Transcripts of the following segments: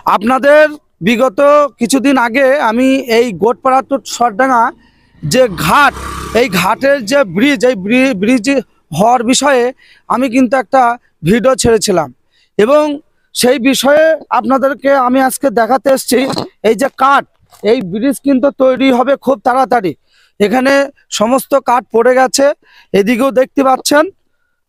আপনাদের বিগত কিছুদিন আগে আমি এই গোটপাড়া টু সরডাঙ্গা যে ঘাট, এই ঘাটের যে ব্রিজ, এই ব্রিজ হওয়ার বিষয়ে আমি কিন্তু একটা ভিডিও ছেড়েছিলাম এবং সেই বিষয়ে আপনাদেরকে আমি আজকে দেখাতে এসেছি। এই যে কাঠ, এই ব্রিজ কিন্তু তৈরি হবে খুব তাড়াতাড়ি। এখানে সমস্ত কাঠ পড়ে গেছে, এদিকেও দেখতে পাচ্ছেন।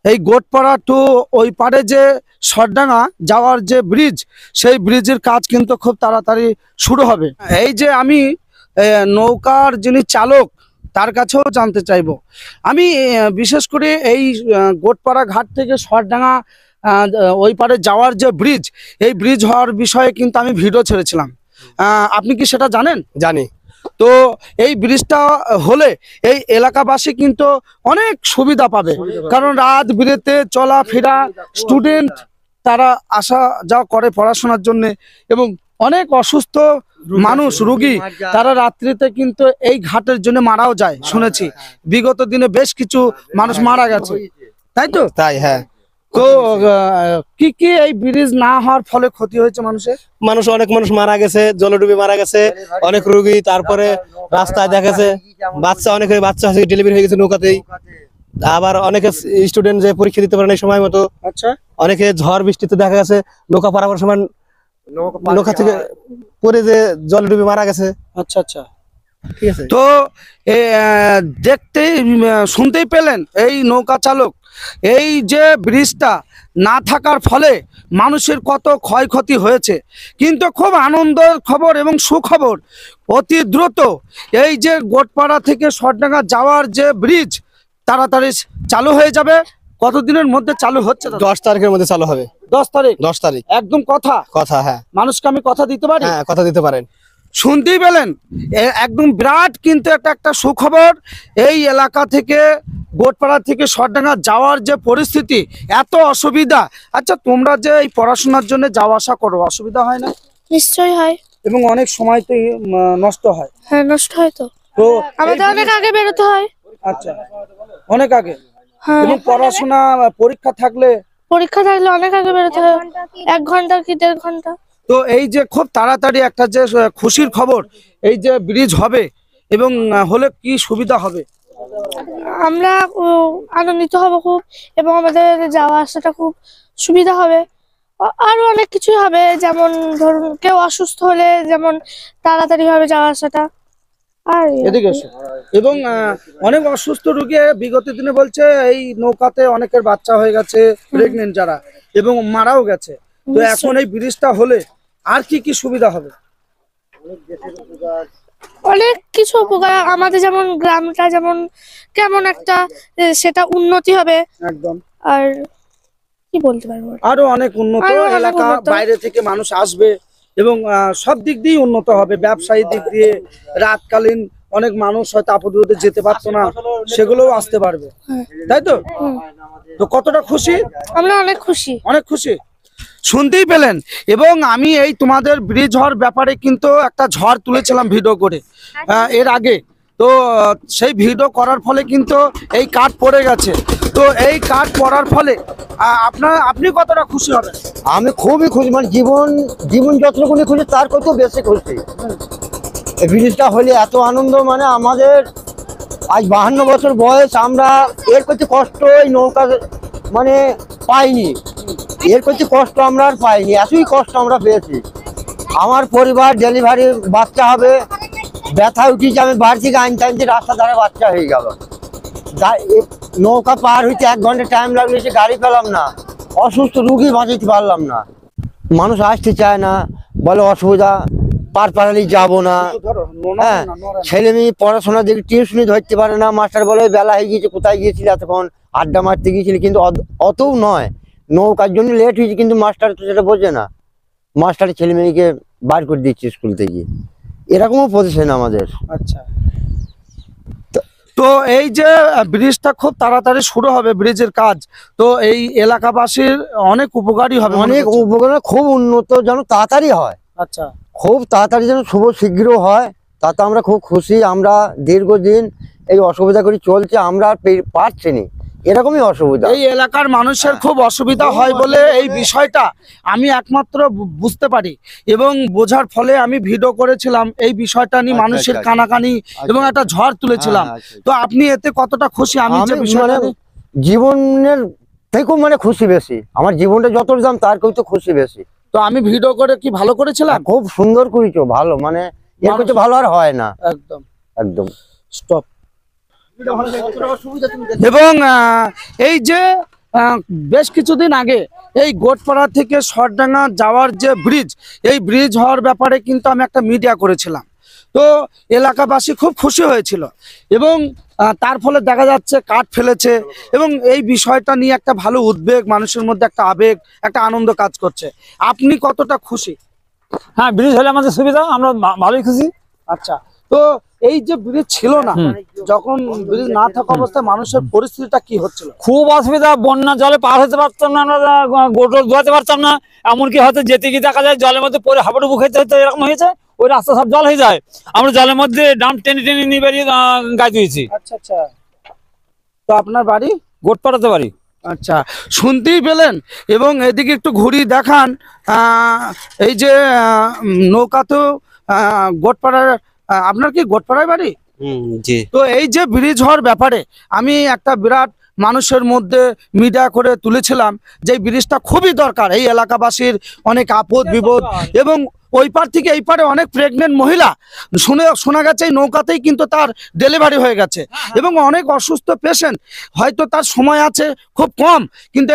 এই গোটপাড়া টু ওই পারে যে সরডাঙ্গা যাওয়ার যে ব্রিজ, সেই ব্রিজের কাজ কিন্তু খুব তাড়াতাড়ি শুরু হবে। এই যে আমি নৌকার যিনি চালক তার কাছেও জানতে চাইব। আমি বিশেষ করে এই গোটপাড়া ঘাট থেকে সরডাঙ্গা ওই পারে যাওয়ার যে ব্রিজ, এই ব্রিজ হওয়ার বিষয়ে কিন্তু আমি ভিডিও ছেড়েছিলাম। আপনি কি সেটা জানেন? জানি। তো এই ব্রিজটা হলে এই এলাকাবাসী কিন্তু অনেক সুবিধা পাবে, কারণ রাত বিরেতে চলাফেরা, স্টুডেন্ট তারা আসা যাওয়া করে পড়াশোনার জন্য, এবং অনেক অসুস্থ মানুষ, রোগী, তারা রাত্রিতে কিন্তু এই ঘাটের জন্য মারাও যায় শুনেছি। বিগত দিনে বেশ কিছু মানুষ মারা গেছে, তাই তো? তাই, হ্যাঁ। তো কি কি এই ব্রিজ না হওয়ার ফলে ক্ষতি হয়েছে মানুষের? অনেক মানুষ মারা গেছে, জলডুবে মারা গেছে, অনেক রোগী, তারপরে রাস্তায় দেখাছে অনেকে বাচ্চা ডেলিভারি হয়ে গেছে নৌকাতেই। আবার অনেকে স্টুডেন্ট যে পরীক্ষা দিতে পারে না সময় মতো। আচ্ছা, অনেকে ঝড় বৃষ্টিতে দেখা গেছে নৌকা পারাবার সময় নৌকা থেকে পরে যে জলডুবে মারা গেছে। আচ্ছা আচ্ছা, ঠিক আছে। তো দেখতেই শুনতেই পেলেন এই নৌকা চালক, এই যে ব্রিজটা না থাকার ফলে মানুষের কত ক্ষয়ক্ষতি হয়েছে। কিন্তু খুব আনন্দের খবর এবং সুখবর, অতি দ্রুত এই যে গোটপাড়া থেকে সরডাঙ্গা যাওয়ার যে ব্রিজ তাড়াতাড়ি চালু হয়ে যাবে। কতদিনের মধ্যে চালু হচ্ছে? 10 তারিখের মধ্যে চালু হবে। 10 তারিখ? 10 তারিখ একদম কথা কথা, হ্যাঁ। মানুষকে আমি কথা দিতে পারি? হ্যাঁ, কথা দিতে পারেন। শুনতেই পেলেন, একদম বিরাট কিন্তু একটা সুখবর। এই এলাকা থেকে গোটপাড়া থেকে সরডাঙ্গা যাওয়ার যে পরিস্থিতি, এত অসুবিধা। আচ্ছা, তোমরা যে এই পড়াশোনার জন্য যাওয়া আসা করো, অসুবিধা হয় না? নিশ্চয়ই হয়, এবং অনেক সময় তো নষ্ট হয়। হ্যাঁ নষ্ট হয় তো। তো আমাদের অনেক আগে বেরোতে হয়। আচ্ছা, অনেক আগে? হ্যাঁ, এবং পড়াশোনা পরীক্ষা থাকলে অনেক আগে বেরোতে হয়, 1 ঘন্টা কি 1.5 ঘন্টা। তো এই যে খুব তাড়াতাড়ি একটা যে খুশির খবর, এই যে ব্রিজ হবে এবং হলে কি সুবিধা হবে? আমরা আনন্দিত হব খুব, এবং আমাদের যাওয়া আসাটা খুব সুবিধা হবে। আরো অনেক কিছু হবে, যেমন ধরুন কেউ অসুস্থ হলে যেমন তাড়াতাড়ি হবে যাওয়া আসাটা। আর এদিকে এসো। এবং অনেক অসুস্থ রোগী বিগত দিনে বলছে এই নৌকাতে অনেকের বাচ্চা হয়ে গেছে, প্রেগনেন্ট যারা, এবং মারাও গেছে। তো এখন এই ব্রিজটা হলে আর কি কি সুবিধা হবে? অনেক কিছু উপকার, আমাদের যেমন গ্রামটা যেমন কেমন একটা সেটা উন্নতি হবে একদম। আর কি বলতে পারবো, আরো অনেক উন্নত এলাকা, বাইরে থেকে মানুষ আসবে এবং সব দিক দিয়ে উন্নত হবে। ব্যবসায়ী দিক দিয়ে রাতকালীন অনেক মানুষ হয়তো আপদে যেতে পারতো না, সেগুলোও আসতে পারবে, তাই তো? তো কতটা খুশি? আমরা অনেক খুশি, অনেক খুশি। শুনতেই পেলেন। এবং আমি এই তোমাদের ব্রিজ হওয়ার ব্যাপারে কিন্তু একটা ঝড় তুলেছিলাম ভিডিও করে এর আগে। তো সেই ভিডিও করার ফলে কিন্তু এই কাঠ পড়ে গেছে। তো এই কাঠ পড়ার ফলে আপনি কতটা খুশি হবেন? আমি খুবই খুশি, মানে জীবন যতটুকুনি খুশি তার কত বেশি খুশি। এই ব্রিজটা হলে এত আনন্দ, মানে আমাদের আজ 52 বছর বয়স, আমরা এর প্রতি কষ্ট এই নৌকা মানে পাইনি। এর প্রতি কষ্ট আমরা আর পাইনি, এতই কষ্ট আমরা পেয়েছি। আমার পরিবার ডেলিভারি বাচ্চা হবে, ব্যথা উঠিয়েছে, আমি বাড়ি থেকে আনতে রাস্তা ধারে বাচ্চা হয়ে গেল। নৌকা পার হইতে 1 ঘন্টা টাইম লাগলে সে গাড়ি পেলাম না, অসুস্থ রুগী বাঁচাতে পারলাম না। মানুষ আসতে চায় না, বলে অসুবিধা, পার পারালেই যাবো না। হ্যাঁ, ছেলে মেয়ে পড়াশোনা দেখে টিউশনি ধরতে পারে না, মাস্টার বলে বেলা হয়ে গিয়েছে, কোথায় গিয়েছিলি এতক্ষণ? আড্ডা মারতে গিয়েছিলি। কিন্তু অতও নয়, নৌকার জন্য লেট হয়েছে, কিন্তু মাস্টার তো সেটা বোঝে না। মাস্টারের ছেলে মেয়েকে বার করে দিচ্ছে স্কুল থেকে, এরকমও পজিশন আমাদের। আচ্ছা, তো এই যে ব্রিজটা খুব তাড়াতাড়ি শুরু হবে, ব্রিজের কাজ, তো এই এলাকাবাসীর অনেক উপকারী হবে। অনেক উপকার, খুব উন্নত, যেন তাড়াতাড়ি হয়। আচ্ছা, খুব তাড়াতাড়ি যেন শুভ শীঘ্র হয়, তাতে আমরা খুব খুশি। আমরা দীর্ঘদিন এই অসুবিধা করে চলছে, আমরা পারছি না, এরকমই অসুবিধা। এই এলাকার মানুষের খুব অসুবিধা হয় বলে এই বিষয়টা আমি একমাত্র বুঝতে পারি এবং বোঝার ফলে আমি ভিডিও করেছিলাম এই বিষয়টা নিয়ে, আচ্ছা, মানুষের আচ্ছা, কানাকানি এবং একটা ঝড় তুলেছিলাম। হ্যাঁ, আচ্ছা, তো আপনি এতে কতটা খুশি? আমি যে আমি বিষয়টা মানে জীবনের থেকেও মানে খুশি বেশি, আমার জীবনটা যত দাম তার কেউ তো খুশি বেশি। তো আমি ভিডিও করে কি ভালো করেছিলাম? খুব সুন্দর করেছো, ভালো, মানে এর কিছু ভালো আর হয় না, একদম একদম। স্টপ। এবং এই যে বেশ কিছুদিন আগে এই গোটপাড়া থেকে সরডাঙ্গা যাওয়ার যে ব্রিজ, এই ব্রিজ হওয়ার ব্যাপারে কিন্তু আমি একটা মিডিয়া করেছিলাম। তো এলাকাবাসী খুব খুশি হয়েছিল এবং তার ফলে দেখা যাচ্ছে কাঠ ফেলেছে এবং এই বিষয়টা নিয়ে একটা ভালো উদ্বেগ, মানুষের মধ্যে একটা আবেগ, একটা আনন্দ কাজ করছে। আপনি কতটা খুশি? হ্যাঁ, ব্রিজ হলে আমাদের সুবিধা, আমরা ভালোই খুশি। আচ্ছা, তো এই যে ব্রিজ ছিল না, যখন ব্রিজ না থাকা অবস্থায় মানুষের পরিস্থিতিটা কি হচ্ছিল? খুব অসুবিধা, বন্যা জলে পার হতে পারতাম না, আমরা গোটর ধোয়াতে পারতাম না। এমনকি হয়তো যেতে গিয়ে দেখা যায় জলের মধ্যে পরে হাবুডুবু খেতে হতো, এরকম হয়েছে। ওই রাস্তা সব জল হয়ে যায়, আমরা জলের মধ্যে ডাম টেনে টেনে নিয়ে বেরিয়ে গায়ে দিয়েছি। আচ্ছা আচ্ছা, তো আপনার বাড়ি গোটপাড়াতে বাড়ি। আচ্ছা, শুনতেই পেলেন। এবং এদিকে একটু ঘুরি দেখান, এই যে নৌকাতেও গোটপাড়ার, আপনার কি গোটপাড়ায় বাড়ি? জি। তো এই যে ব্রিজ হওয়ার ব্যাপারে আমি একটা বিরাট মানুষের মধ্যে মিডিয়া করে তুলেছিলাম যে এই ব্রিজটা খুবই দরকার, এই এলাকাবাসীর অনেক আপদ বিপদ এবং ওই পার থেকে এই পারে অনেক প্রেগনেন্ট মহিলা শোনা গেছে এই নৌকাতেই কিন্তু তার ডেলিভারি হয়ে গেছে এবং অনেক অসুস্থ পেশেন্ট, হয়তো তার সময় আছে খুব কম, কিন্তু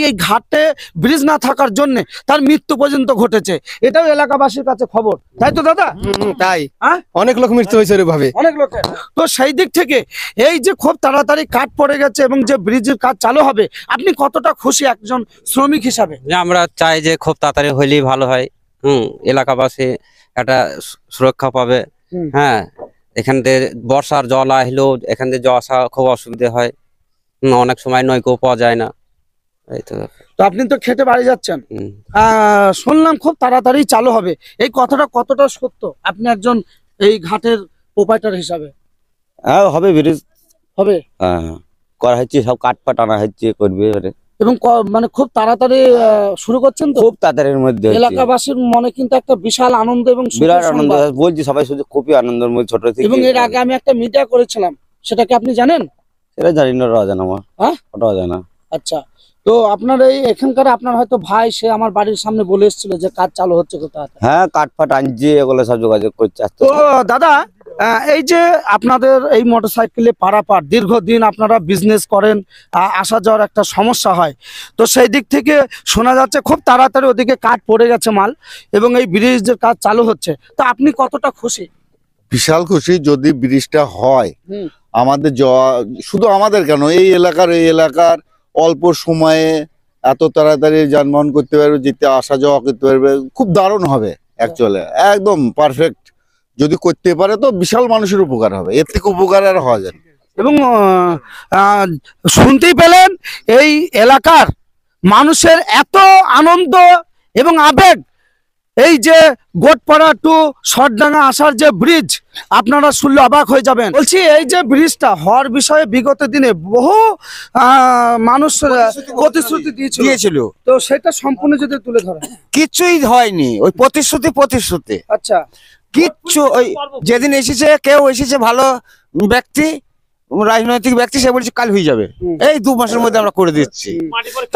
এই ঘাটে ব্রিজ না থাকার জন্য তার মৃত্যু পর্যন্ত ঘটেছে। এটাও এলাকাবাসীর কাছে খবর, তাই তো দাদা? তাই হ্যাঁ, অনেক লোক মৃত্যু হয়েছে এভাবে। অনেক লোকের। তো সেই দিক থেকে এই যে খুব তাড়াতাড়ি কাঠ পড়ে গেছে এবং যে ব্রিজের কাজ চালু হবে, আপনি কতটা খুশি একজন শ্রমিক হিসাবে? যে আমরা চাই যে খুব তাড়াতাড়ি হইলেই ভালো হয়। এলাকাবাসী একটা সুরক্ষা পাবে। হুম। হ্যাঁ, এখান থেকে বর্ষার জল আসলেও এখান থেকে যাওয়া আসা খুব অসুবিধা হয়। অনেক সময় নৌকো পাওয়া যায় না। এই তো। তো আপনি তো খেটে বাড়ি যাচ্ছেন, হুম। শুনলাম খুব তাড়াতাড়ি চালু হবে, এই কথাটা কতটা সত্য আপনি একজন এই ঘাটের প্রোপাইটার হিসাবে? হ্যাঁ, হবে, ব্রিজ হবে, করা হচ্ছে, সব কাঠ ফাট আনা হচ্ছে, করবে এবারে। এবং মানে খুব তাড়াতাড়ি শুরু করছেন তো? খুব তাড়াতাড়ির মধ্যে হচ্ছে। এলাকাবাসীর মনে কিন্তু একটা বিশাল আনন্দ এবং সুখের বিরাট আনন্দ সংবাদ। বলছি, সবাই শুধু খুবই আনন্দের মধ্যে, ছোট থেকে। এবং এর আগে আমি একটা মিডিয়া করেছিলাম, সেটা কি আপনি জানেন? সেটা জানি না, অজানা আমার। হ্যাঁ, ওটা অজানা। আচ্ছা, তো আপনার এই এখানকার আপনার হয়তো ভাই, সে আমার বাড়ির সামনে বলে এসেছিল যে কাজ চালু হচ্ছে কোথায়। হ্যাঁ, কাঠ ফাট আনছে, এগুলো সব যোগাযোগ করছে আস্তে তো আস্তে। দাদা, এই যে আপনাদের এই মোটরসাইকেলে পারাপার দীর্ঘদিন আপনারা বিজনেস করেন, আসা যাওয়ার একটা সমস্যা হয়, তো সেই দিক থেকে শোনা যাচ্ছে খুব তাড়াতাড়ি ওদিকে কাঠ পড়ে গেছে মাল এবং এই ব্রিজের কাজ চালু হচ্ছে, তো আপনি কতটা খুশি? বিশাল খুশি যদি ব্রিজটা হয়। হুম। আমাদের শুধু আমাদের কেন, এই এলাকার অল্প সময়ে এত তাড়াতাড়ি যানবাহন করতে পারবে, যেতে আসা যাওয়া করতে পারবে, খুব দারুণ হবে অ্যাকচুয়ালি, একদম পারফেক্ট। যদি করতে পারে তো বিশাল মানুষের উপকার হবে, এর থেকে উপকার আর হওয়া যায় না। এবং শুনতেই পেলেন এই এলাকার মানুষের এত আনন্দ এবং আবেগ, এই যে গোটপাড়া টু সরডাঙ্গা আসার যে ব্রিজ, আপনারা শুনলে অবাক হয়ে যাবেন। বলছি, এই যে ব্রিজটা হওয়ার বিষয়ে বিগত দিনে বহু মানুষ প্রতিশ্রুতি দিয়েছিল, তো সেটা সম্পূর্ণ যদি তুলে ধরেন। কিচ্ছুই হয়নি, ওই প্রতিশ্রুতি। আচ্ছা, কিচ্ছু, ওই যেদিন এসেছে কেউ এসেছে ভালো ব্যক্তি, রাজনৈতিক ব্যক্তি, সে বলছে কাল হয়ে যাবে, এই 2 মাসের মধ্যে আমরা করে দিচ্ছি।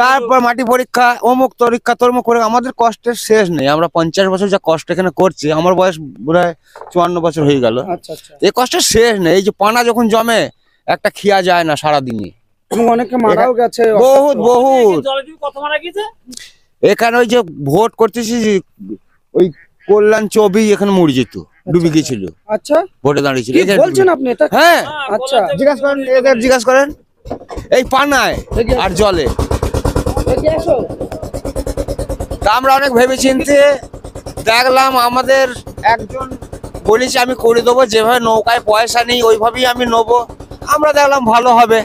তারপর মাটি পরীক্ষা, অমুক পরীক্ষা, তরমুক করে আমাদের কষ্টের শেষ নেই। আমরা 50 বছর যা কষ্ট এখানে করছি, আমার বয়স প্রায় 54 বছর হয়ে গেল, আচ্ছা আচ্ছা, এই কষ্টের শেষ নেই। এই যে পানা যখন জমে, একটা খিয়া যায় না সারাদিনই, এবং অনেকে মারাও গেছে, বহুত। কত মারা গেছে এখানে ওই যে ভোট করতেছি, ওই কল্যাণ চবি এখানে মরে যেত, ডুবে গেছিল। আচ্ছা, ভোটে দাঁড়িয়েছিল। কি বলছেন আপনি এটা? হ্যাঁ, আচ্ছা, জিজ্ঞাসা করেন, এদের জিজ্ঞাসা করেন, এই পানায় আর জলে। তা আমরা অনেক ভেবে চিনতে দেখলাম, আমাদের একজন বলেছে আমি করে দেবো, যেভাবে নৌকায় পয়সা নেই ওইভাবেই আমি নেবো। আমরা দেখলাম ভালো হবে।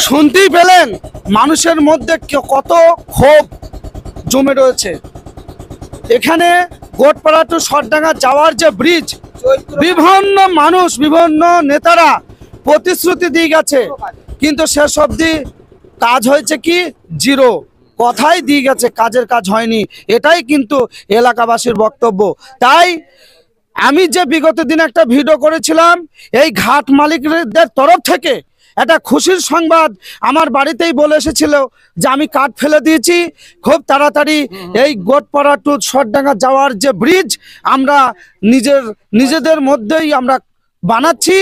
শুনতেই পেলেন মানুষের মধ্যে কত ক্ষোভ জমে রয়েছে। এখানে গোটপাড়া টু সরডাঙ্গা যাওয়ার যে ব্রিজ, বিভিন্ন মানুষ, বিভিন্ন নেতারা প্রতিশ্রুতি দিয়ে গেছে, কিন্তু শেষ অবধি কাজ হয়েছে কি জিরো, কথাই দিয়ে গেছে, কাজের কাজ হয়নি। এটাই কিন্তু এলাকাবাসীর বক্তব্য। তাই আমি যে বিগত দিনে একটা ভিডিও করেছিলাম, এই ঘাট মালিকদের তরফ থেকে একটা খুশির সংবাদ আমার বাড়িতেই বলে এসেছিল যে আমি কাঠ ফেলে দিয়েছি, খুব তাড়াতাড়ি এই গোটপাড়া টু সরডাঙ্গা যাওয়ার যে ব্রিজ আমরা নিজেদের মধ্যেই আমরা বানাচ্ছি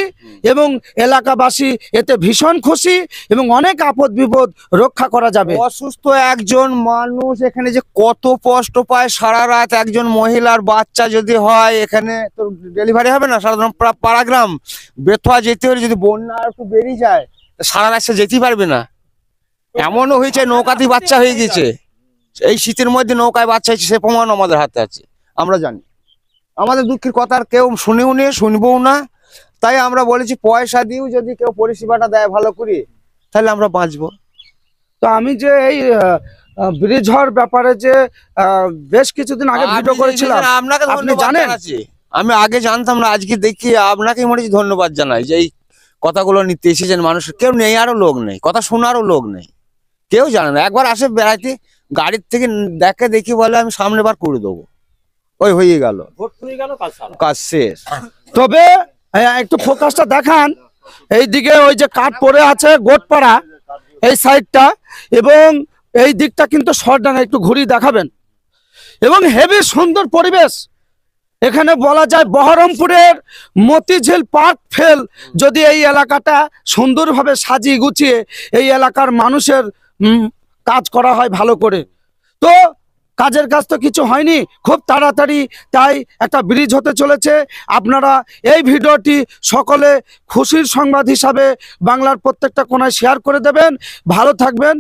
এবং এলাকাবাসী এতে ভীষণ খুশি এবং অনেক আপদ বিপদ রক্ষা করা যাবে। অসুস্থ একজন মানুষ এখানে যে কত কষ্ট পায় সারা রাত, একজন মহিলার বাচ্চা যদি হয় এখানে তো ডেলিভারি হবে না, সাধারণ পাড়াগ্রাম বেথুয়া যেতে হলে যদি বন্যা একটু বেরিয়ে যায় সারা রাত সে যেতেই পারবে না। এমনও হয়েছে নৌকাতেই বাচ্চা হয়ে গেছে, এই শীতের মধ্যে নৌকায় বাচ্চা হয়েছে, সে প্রমাণ আমাদের হাতে আছে, আমরা জানি। আমাদের দুঃখের কথা আর কেউ শুনেও নি, শুনবও না। তাই আমরা বলেছি পয়সা দিয়েও যদি কেউ পরিষেবাটা দেয় ভালো করে তাহলে আমরা বাঁচবো। তো আমি যে এই ব্রিজ হওয়ার ব্যাপারে যে বেশ কিছুদিন আগে ভিডিও করেছিলাম, আপনাকে আপনি ধন্যবাদ জানেন? জানাচ্ছি। আমি আগে জানতাম না, আজকে দেখি আপনাকে মনে হচ্ছে ধন্যবাদ জানাই যে এই কথাগুলো নিতে এসেছেন। মানুষ কেউ নেই, আরো লোক নেই, কথা শোনারও লোক নেই, কেউ জানে না। একবার আসে বেড়াইতে গাড়ির থেকে দেখি বলে আমি সামনে বার করে দেবো, ওই হয়ে গেল, কাজ শেষ। তবে একটু ফোকাসটা দেখান, এইদিকে ওই যে কাঠ পড়ে আছে গোটপাড়া এই সাইডটা, এবং এই দিকটা কিন্তু সরডাঙ্গা, একটু ঘুরিয়ে দেখাবেন। এবং হেভি সুন্দর পরিবেশ এখানে, বলা যায় বহরমপুরের মতিঝিল পার্ক ফেল যদি এই এলাকাটা সুন্দরভাবে সাজিয়ে গুছিয়ে এই এলাকার মানুষের কাজ করা হয় ভালো করে। তো কাজের কাজ তো কিছু হয়নি, খুব তাড়াতাড়ি তাই একটা ব্রিজ হতে চলেছে। আপনারা এই ভিডিওটি সকলে খুশির সংবাদ হিসাবে বাংলার প্রত্যেকটা কোণায় শেয়ার করে দেবেন। ভালো থাকবেন।